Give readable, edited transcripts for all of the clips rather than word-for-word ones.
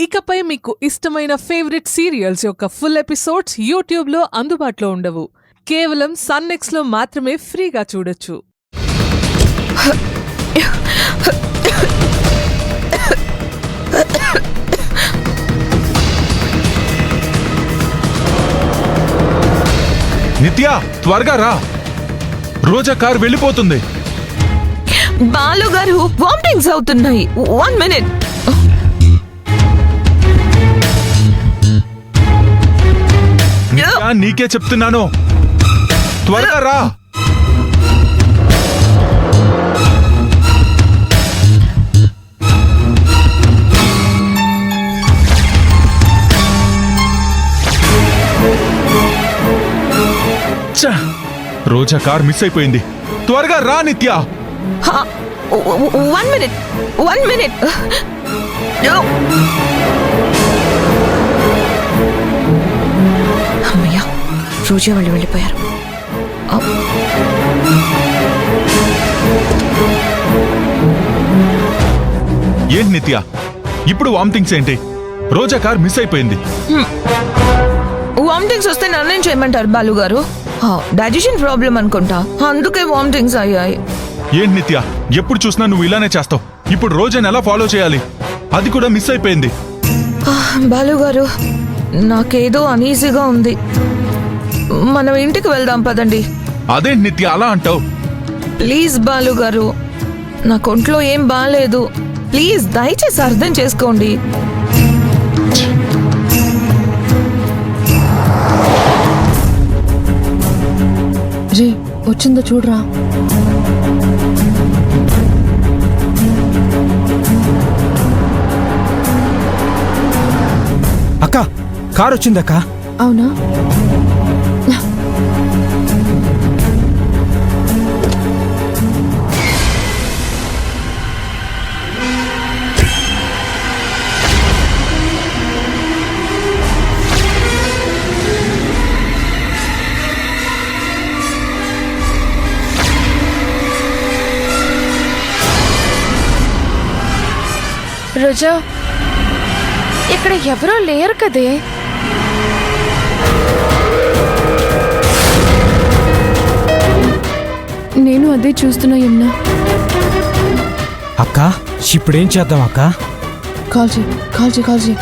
ఇకపై మీకు ఇష్టమైన ఫేవరెట్ సీరియల్స్ యొక్క ఫుల్ ఎపిసోడ్స్ యూట్యూబ్లో అందుబాటులో ఉండవు. కేవలం సన్నెక్స్లో మాత్రమే ఫ్రీగా చూడొచ్చు. నిత్య, త్వరగా రా. రోజా కారు వెళ్ళిపోతుంది. బాలు గారు వామిటింగ్స్ అవుతున్నాయి. 1 minute. నిత్య, నీకే చెప్తున్నాను, త్వరగా రా. రోజా కార్ మిస్ అయిపోయింది. త్వరగా రా నిత్య. 1 minute. 1 minute. అమ్మయ్యా, రోజా వాళ్ళు వెళ్ళిపోయారు. ఏంటి నిత్య, ఇప్పుడు వామిటింగ్స్ ఏంటి? రోజా కార్ మిస్ అయిపోయింది. వామిటింగ్స్ వస్తే నన్నేం చేయమంటారు బాలు గారు? డైజెషన్ ప్రాబ్లం అనుకుంటా, అందుకే వామిటింగ్స్ అయ్యాయి. ఏంటి నిత్య, ఎప్పుడు చూసినా నువ్వు ఇలానే చేస్తావు. ఇప్పుడు రోజాని ఎలా ఫాలో చేయాలి? అది కూడా మిస్ అయిపోయింది. బాలు గారు, నాకేదో అనీజీగా ఉంది. మనం ఇంటికి వెళ్దాం పదండి. అదేంటి నిత్య అలా అంటావు? ప్లీజ్ బాలు గారు, నాకు ఒంట్లో ఏం బాలేదు. ప్లీజ్ దయచేసి అర్థం చేసుకోండి. రే, వచ్చిందో చూడరా. అక్క, కారు వచ్చిందక్క. అవునా? రోజా, ఇక్కడ ఎవరో లేరు కదే. నేను అదే చూస్తున్నా యమునా. అక్క, ఇప్పుడేం చేద్దాం అక్క? కాల్ చేయి.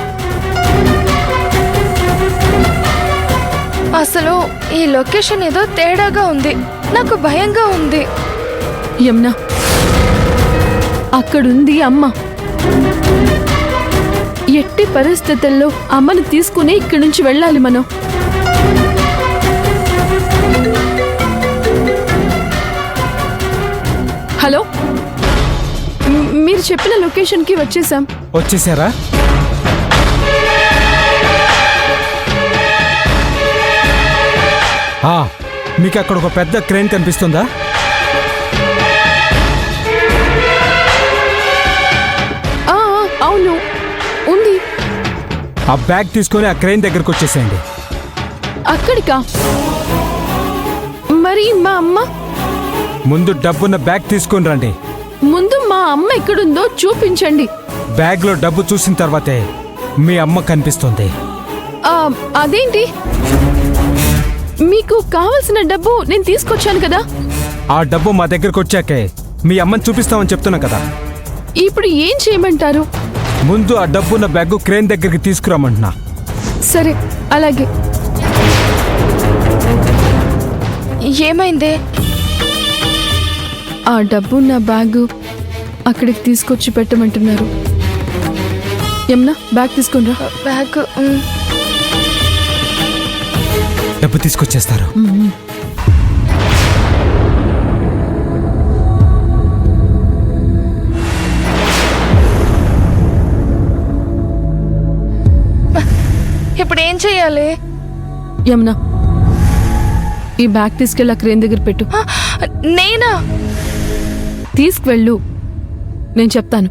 అసలు ఈ లొకేషన్ ఏదో తేడాగా ఉంది. నాకు భయంగా ఉంది. యమునా, అక్కడుంది అమ్మ. ఎట్టి పరిస్థితుల్లో అమ్మను తీసుకుని ఇక్కడి నుంచి వెళ్ళాలి మనం. హలో, మీరు చెప్పిన లొకేషన్కి వచ్చేసాం. వచ్చేసారా? మీకు అక్కడ ఒక పెద్ద క్రేన్ కనిపిస్తుందా? అవును, ఉంది. ఆ బ్యాగ్ తీసుకొని ఆ క్రేన్ దగ్గరకు వచ్చేసేయండి. అక్కడికా? మరి మా అమ్మ? ముందు డబ్బున్న బ్యాగ్ తీసుకొని రండి. ముందు మా అమ్మ ఎక్కడుందో చూపించండి. బ్యాగ్లో డబ్బు చూసిన తర్వాతే మీ అమ్మ కనిపిస్తుంది. అదేంటి? మీకు కావలసిన డబ్బు నేను తీసుకొచ్చాను కదా. ఆ డబ్బు మా దగ్గరకు వచ్చాకే మీ అమ్మని చూపిస్తామని చెప్తున్నా కదా. ఇప్పుడు ఏం చేయమంటారు? ముందు ఆ డబ్బున్న బ్యాగ్ క్రేన్ దగ్గరికి తీసుకురామంటున్నా. సరే, అలాగే. ఏమైంది? ఆ డబ్బున్న బ్యాగు అక్కడికి తీసుకొచ్చి పెట్టమంటున్నారు. యమునా, బ్యాగ్ తీసుకునిరా. బ్యాగ్ డబ్బు తీసుకొచ్చేస్తారు. ఇప్పుడు ఏం చెయ్యాలి? యమునా, ఈ బ్యాగ్ తీసుకెళ్ళి ఆ క్రేన్ దగ్గర పెట్టు. నేనా? తీసుకువెళ్ళు, నేను చెప్తాను.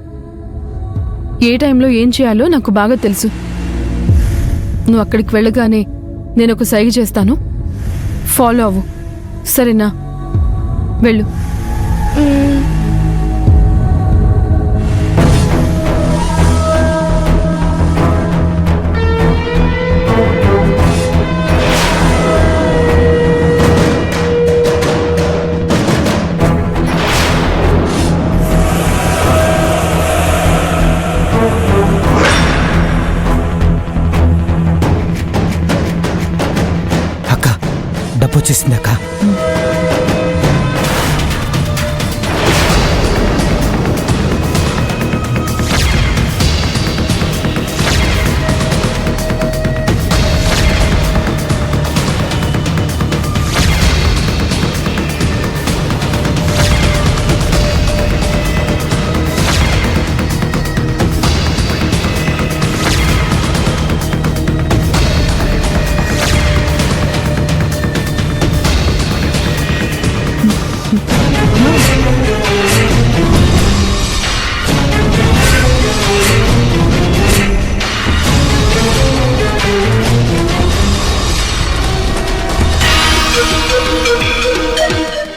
ఏ టైంలో ఏం చేయాలో నాకు బాగా తెలుసు. నువ్వు అక్కడికి వెళ్ళగానే నేను ఒక సైగ చేస్తాను, ఫాలో అవ్వు. సరేనా? వెళ్ళు. వచ్చేసింది అక్క.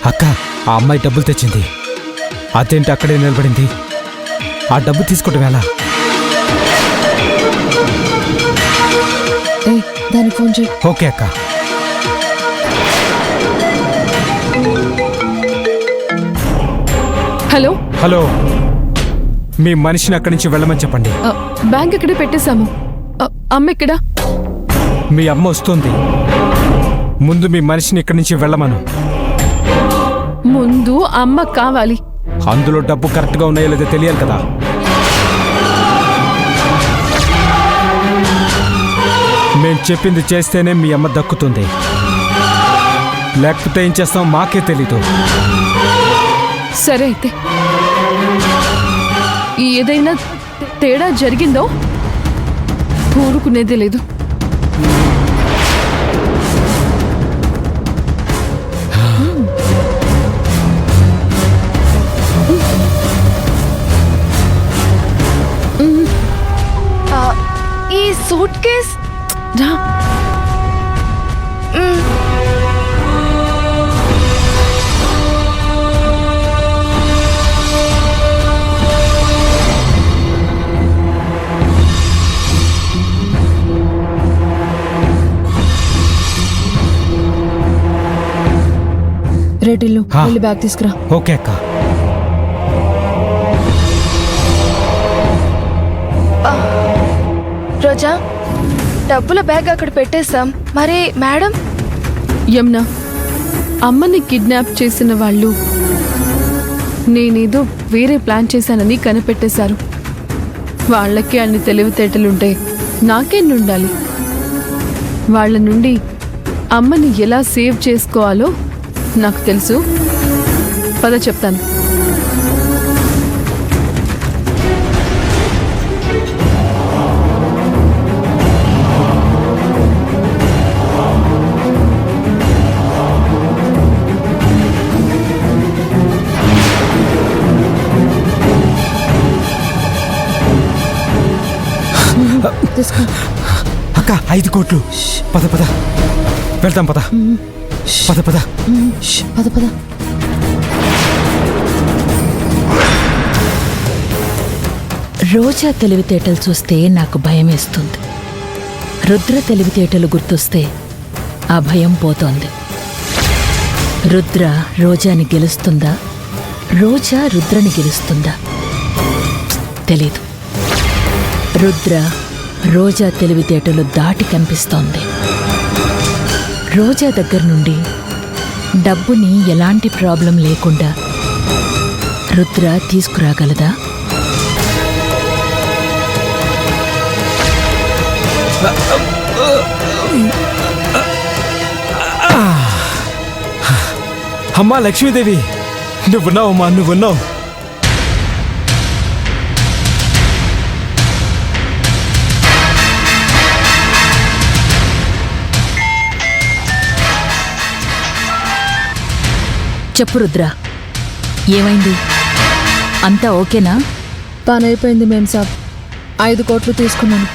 అక్క, ఆ అమ్మాయి డబ్బులు తెచ్చింది. అదేంటి అక్కడే నిలబడింది? ఆ డబ్బు తీసుకోవటం ఎలా? దానికి ఫోన్ చేయి. ఓకే అక్క. హలో, హలో, మీ మనిషిని అక్కడి నుంచి వెళ్ళమని చెప్పండి. బ్యాంక్ ఇక్కడే పెట్టేశాము. అమ్మ ఎక్కడా? మీ అమ్మ వస్తుంది. ముందు మీ మనిషిని ఇక్కడి నుంచి వెళ్ళమను. ముందు అమ్మ కావాలి. అందులో డబ్బు కరెక్ట్గా ఉన్నాయో లేదో తెలియాలి కదా. మేం చెప్పింది చేస్తేనే మీ అమ్మ దక్కుతుంది. లేకపోతే ఏం చేస్తాం మాకే తెలీదు. సరే అయితే, ఏదైనా తేడా జరిగిందో ఊరుకునేదే లేదు. ఈ సూట్ కేస్ రా. రేటిల్లు హా. వెళ్ళి బ్యాగ్ తీసుకురా. ఓకే అక్క. రోజా, డబ్బుల బ్యాగ్ అక్కడ పెట్టేశాం. మరి మేడం? యమున, అమ్మని కిడ్నాప్ చేసిన వాళ్ళు నేనేదో వేరే ప్లాన్ చేశానని కనిపెట్టేశారు. వాళ్ళకి అన్ని తెలివితేటలుంటే నాకేనుండాలి. వాళ్ళ నుండి అమ్మని ఎలా సేవ్ చేసుకోవాలో నాకు తెలుసు. పద చెప్తాను. తీసుకో. అక్క, 5 కోట్లు. పద పద వెళ్తాం. పద పద పద. పద పద. రోజా తెలివితేటలు చూస్తే నాకు భయం వేస్తుంది. రుద్ర తెలివితేటలు గుర్తొస్తే ఆ భయం పోతోంది. రుద్ర రోజాని గెలుస్తుందా, రోజా రుద్రని గెలుస్తుందా తెలీదు. రుద్ర రోజా తెలివితేటలు దాటి కనిపిస్తోంది. రోజా దగ్గర నుండి డబ్బుని ఎలాంటి ప్రాబ్లం లేకుండా రుద్ర తీసుకురాగలదా? అమ్మా లక్ష్మీదేవి, నువ్వున్నావమ్మా, నువ్వున్నావు. చెప్పు రుద్ర, ఏమైంది? అంతా ఓకేనా? పని అయిపోయింది మేం సాబ్. 5 కోట్లు తీసుకున్నాను.